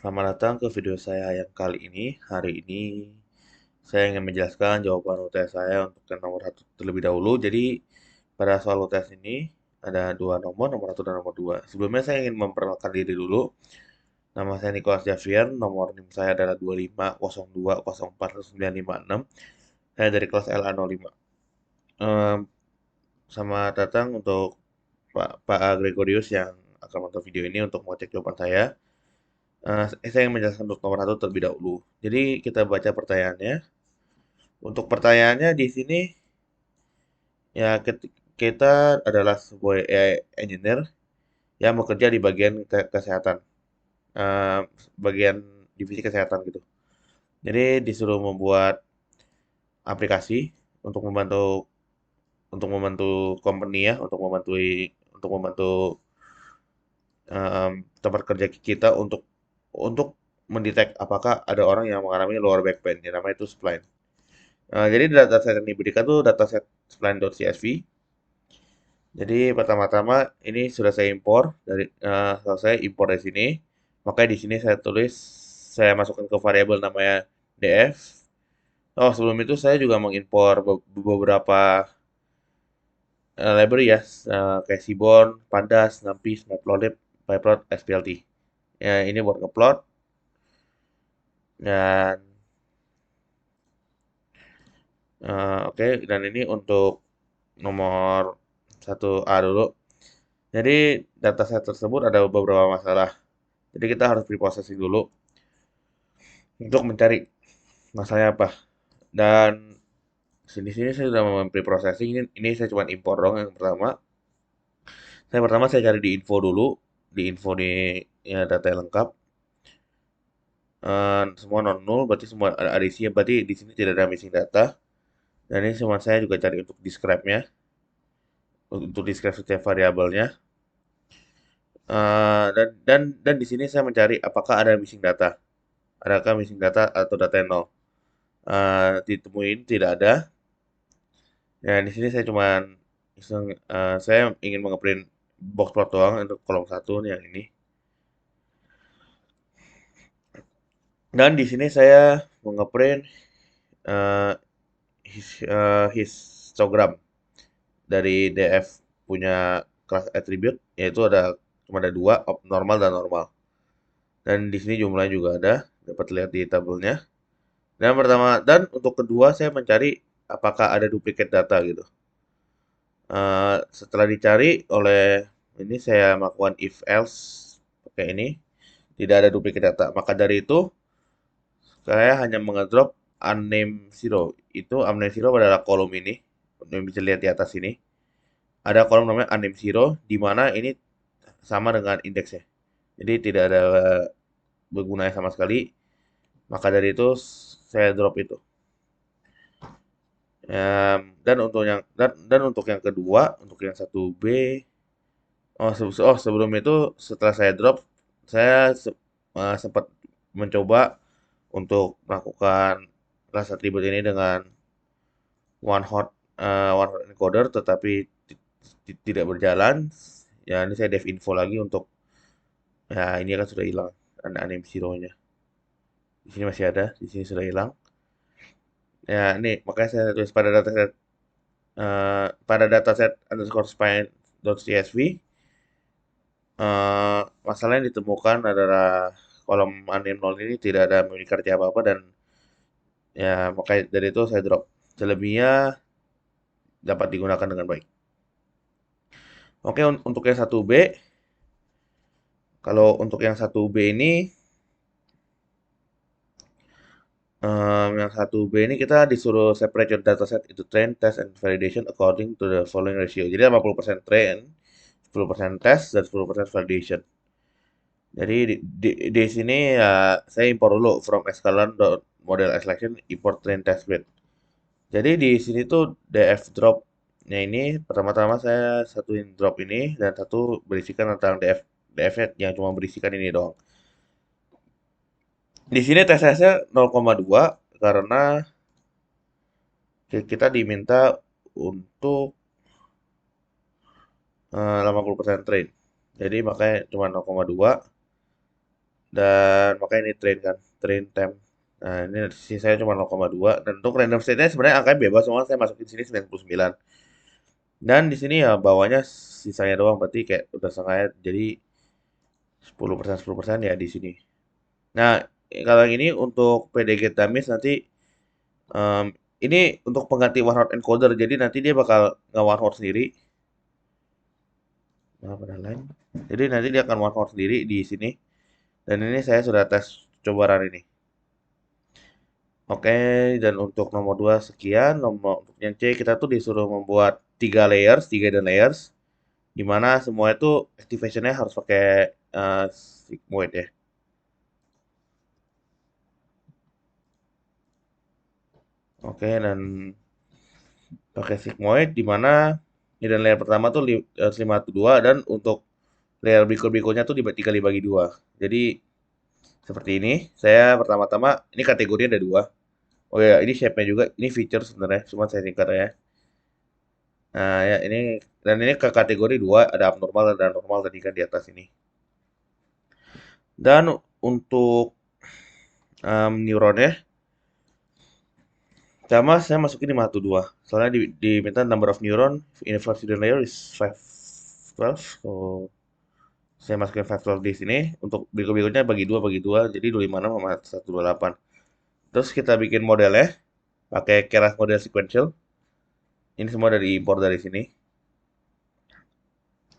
Selamat datang ke video saya yang kali ini. Hari ini saya ingin menjelaskan jawaban UTS saya untuk yang nomor satu terlebih dahulu. Jadi pada soal UTS ini ada dua nomor satu dan nomor dua. Sebelumnya saya ingin memperkenalkan diri dulu. Nama saya Nicholas Javier, nomor NIM saya adalah 2502041956. Saya dari kelas LA05. Ehm, Selamat datang untuk Pak Gregorius yang akan menonton video ini untuk mengecek jawaban saya. Saya ingin menjelaskan untuk nomor satu terlebih dahulu. Jadi kita baca pertanyaannya. Untuk pertanyaannya di sini ya kita adalah sebuah AI engineer yang bekerja di bagian kesehatan, eh, bagian divisi kesehatan gitu. Jadi disuruh membuat aplikasi untuk membantu company ya, untuk membantu tempat kerja kita untuk mendetek apakah ada orang yang mengalami lower back pain, yang namanya itu spline. Jadi dataset yang diberikan tuh dataset spline.csv. Jadi pertama-tama ini sudah saya impor selesai impor dari sini. Makanya di sini saya masukkan ke variabel namanya df. Oh, sebelum itu saya juga mengimpor beberapa library ya, kayak Seaborn, Pandas, Numpy, Matplotlib, Pyplot, SPLT. Ya, ini buat ngeplot dan oke, dan ini untuk nomor satu A dulu. Jadi dataset tersebut ada beberapa masalah. Jadi kita harus preprocessing dulu untuk mencari masalahnya apa. Dan sini-sini saya sudah mempreprocessing ini saya cuma impor dong yang pertama. Saya cari di info dulu, di ya, data yang lengkap. Semua non null berarti semua ada isinya, berarti di sini tidak ada missing data. Dan ini semua saya juga cari untuk describe-nya, untuk describe setiap variabelnya. Dan di sini saya mencari apakah ada missing data. Adakah missing data atau data yang nol? Ditemuin tidak ada. Ya, di sini saya cuman saya ingin mengeprint box plot doang untuk kolom satu nih yang ini. Dan di sini saya mengeprint uh, histogram dari DF punya kelas attribute, yaitu cuma ada dua, normal dan normal. Dan di sini jumlahnya juga ada, dapat lihat di tabelnya. Dan untuk kedua saya mencari apakah ada duplicate data gitu. Setelah dicari oleh ini saya melakukan if else pakai ini tidak ada duplicate data. Maka dari itu saya hanya mengedrop unnamed zero. Itu unnamed zero adalah kolom ini. Yang bisa lihat di atas ini. Ada kolom namanya unnamed zero di mana ini sama dengan indeksnya. Jadi tidak ada bergunanya sama sekali. Maka dari itu saya drop itu. Dan untuk yang kedua, untuk yang satu b. Sebelum itu setelah saya drop, saya sempat mencoba untuk melakukan kelas atribut ini dengan one hot encoder, tetapi tidak berjalan. Ya, ini saya dev info lagi untuk ya ini kan sudah hilang anim zero-nya. Di sini masih ada, di sini sudah hilang. Ya, ini makanya saya tulis pada dataset underscore spine.csv. Masalah yang ditemukan adalah kolom unim 0 ini tidak ada memiliki arti apa-apa dan ya makanya dari itu saya drop. Selebihnya dapat digunakan dengan baik. Oke, untuk yang satu b, kalau untuk yang satu b ini, yang satu b ini kita disuruh separate your dataset into train, test, and validation according to the following ratio. Jadi 80% train, 10% test, dan 10% validation. Jadi di sini ya saya impor dulu from model selection import train test bed. Jadi di sini tuh df dropnya ini pertama-tama saya satuin drop ini dan satu berisikan tentang df yang cuma berisikan ini doang. Di sini TSS-nya 0,2 karena kita diminta untuk 80% train. Jadi makanya cuma 0,2. dan makanya ini train kan, train temp. Nah, ini sisanya cuma 0,2 dan untuk random state-nya sebenarnya angkanya bebas, semua saya masukin sini 99. Dan di sini ya bawahnya sisanya doang, berarti kayak udah setengahnya jadi 10% ya di sini. Nah, kalau yang ini untuk PDG Damis nanti em, ini untuk pengganti warnot encoder, jadi nanti dia bakal nge-warnot sendiri. Nah, pada lain. Jadi nanti dia akan warnot sendiri di sini. Dan ini saya sudah tes coba run ini. Oke, dan untuk nomor 2 sekian, nomor untuk yang C kita tuh disuruh membuat 3 layers, 3 hidden layers, di mana semua itu activation-nya harus pakai sigmoid ya. Oke, dan pakai sigmoid di mana hidden layer pertama tuh 5/2 dan untuk layer berikut-berikutnya tuh dibagi 3 dibagi 2. Jadi seperti ini. Saya pertama-tama ini kategorinya ada 2. Oh ya, ini shape-nya juga, ini feature sebenarnya, cuma saya singkat ya. Nah, ya ini dan ini ke kategori 2 ada abnormal dan normal tadi kan di atas ini. Dan untuk neuronnya sama saya masukin 5/2. Soalnya diminta number of neuron in a first hidden layer is 512. So saya masukin 512 di sini. Untuk berikut-berikutnya bagi 2 jadi 256 sama 128. Terus kita bikin modelnya pakai Keras model sequential. Ini semua dari impor dari sini.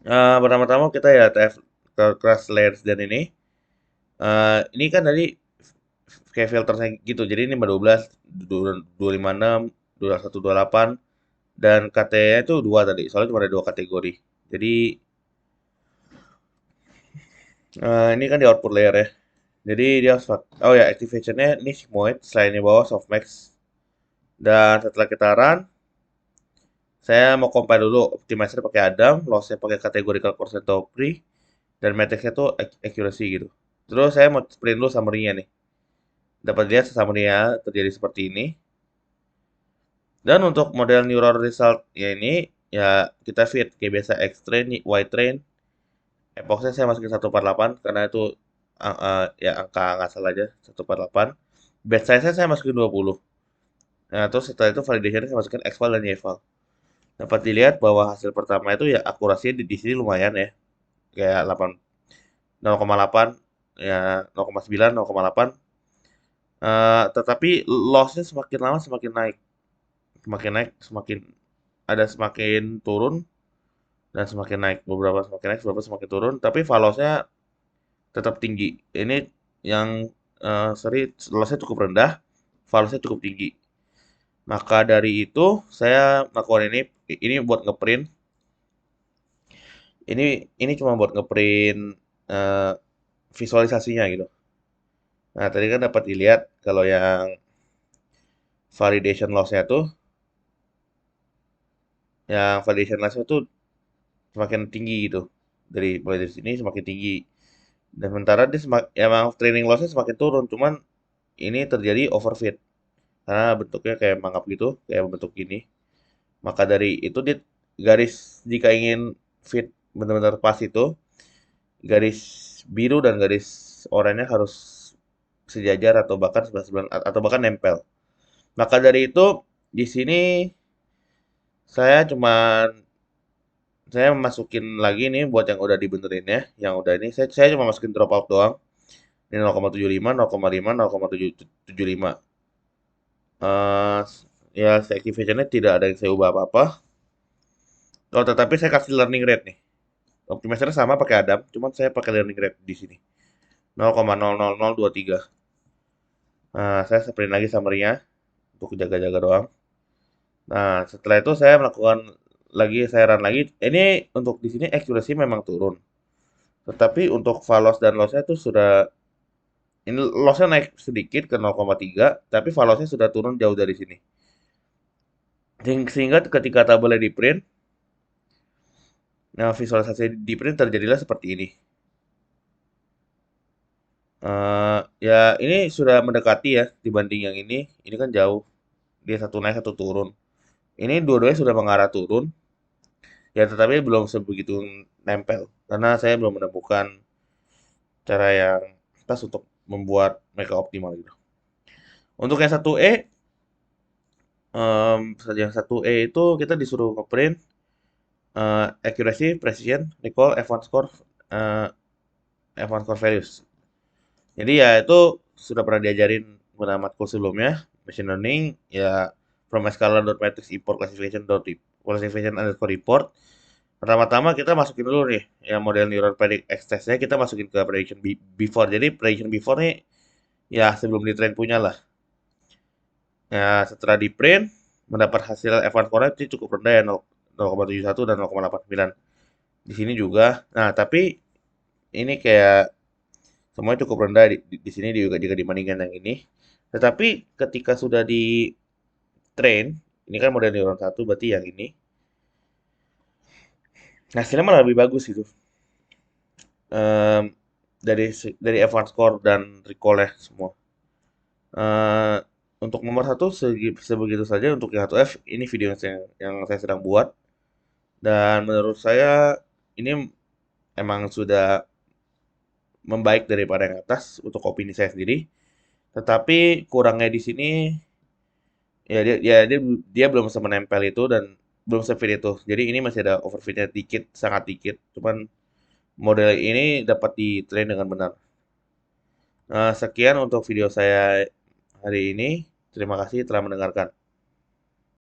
Pertama-tama kita ya TF Keras layers dan ini. Ini kan tadi kayak filternya gitu. Jadi ini 12, 256, 2128 dan KT-nya itu 2 tadi. Soalnya cuma ada 2 kategori. Jadi ini kan di output layer ya. Jadi dia harus oh ya activation-nya ini sigmoid, selain di bawah softmax. Dan setelah kita run, saya mau compile dulu optimizer pakai Adam, loss-nya pakai categorical percentopri, dan matrix-nya tuh accuracy gitu. Terus saya mau print dulu summary-nya nih. Dapat lihat summary-nya terjadi seperti ini. Dan untuk model neural result ya ini ya kita fit kayak biasa X train, Y train. Epoxnya saya masukin 148 karena itu ya angka ngasal aja 148. Batch size-nya saya masukin 20. Nah, terus setelah itu validation saya masukin X-file dan Y-file. Dapat dilihat bahwa hasil pertama itu ya akurasinya di sini lumayan ya. Kayak 8 0,8 ya 0,9 0,8. Tetapi loss-nya semakin lama semakin naik. Semakin naik semakin ada semakin turun dan semakin naik. Beberapa semakin naik, beberapa semakin turun, tapi fallows-nya tetap tinggi. Ini yang seri loss-nya cukup rendah, fallows-nya cukup tinggi. Maka dari itu saya melakukan ini buat ngeprint. Ini cuma buat ngeprint eh, visualisasinya gitu. Nah, tadi kan dapat dilihat kalau yang validation loss-nya tuh, yang validation loss-nya tuh semakin tinggi gitu. Mulai dari sini semakin tinggi. Dan sementara dia emang training loss-nya semakin turun, cuman ini terjadi overfit. Karena bentuknya kayak mangap gitu, kayak bentuk gini. Maka dari itu dia garis jika ingin fit benar-benar pas itu, garis biru dan garis oranye harus sejajar atau bahkan sebelah atau bahkan nempel. Maka dari itu di sini saya cuman saya masukin lagi nih buat yang udah dibenerin ya, yang udah ini saya cuma masukin dropout doang. Ini 0,75, 0,5, 0,775. Eh ya activation-nya tidak ada yang saya ubah apa-apa. Oh, tetapi saya kasih learning rate nih. Optimizer sama pakai Adam, cuman saya pakai learning rate di sini. 0,00023. Nah, saya sprint lagi summary-nya untuk jaga-jaga doang. Nah, setelah itu saya melakukan lagi, saya run lagi. Ini untuk di sini accuracy memang turun. Tetapi untuk falos dan loss-nya itu sudah ini loss-nya naik sedikit ke 0,3, tapi falosnya sudah turun jauh dari sini. Sehingga ketika tabelnya di print, nah visualisasi di print terjadilah seperti ini. Ya ini sudah mendekati ya dibanding yang ini. Ini kan jauh. Dia satu naik satu turun. Ini dua-duanya sudah mengarah turun. Ya tetapi belum sebegitu nempel karena saya belum menemukan cara yang tas untuk membuat mereka optimal gitu. Untuk yang 1E, yang 1E itu kita disuruh ngeprint accuracy, precision, recall, advanced core, eh, advanced core values. Jadi ya itu sudah pernah diajarin pada matkul sebelumnya, machine learning ya from scalar.matrix import classification underscore report. Pertama-tama kita masukin dulu nih yang model neural predict X testnya kita masukin ke prediction before. Jadi prediction before nih ya sebelum di train punya lah. Ya setelah di print mendapat hasil F1 correct sih cukup rendah ya 0,71 dan 0,89. Di sini juga. Nah, tapi ini kayak semuanya cukup rendah di sini juga jika dibandingkan yang ini. Tetapi ketika sudah di train, ini kan model neuron satu berarti yang ini. Hasilnya malah lebih bagus gitu. Em, dari F1 score dan recall ya semua. Eh, untuk nomor satu sebegitu saja untuk yang 1F ini video yang saya sedang buat dan menurut saya ini emang sudah membaik daripada yang atas untuk opini saya sendiri. Tetapi kurangnya di sini ya dia belum bisa menempel itu dan belum sefit itu. Jadi ini masih ada overfitnya dikit, sangat dikit. Cuman model ini dapat di-train dengan benar. Sekian untuk video saya hari ini. Terima kasih telah mendengarkan.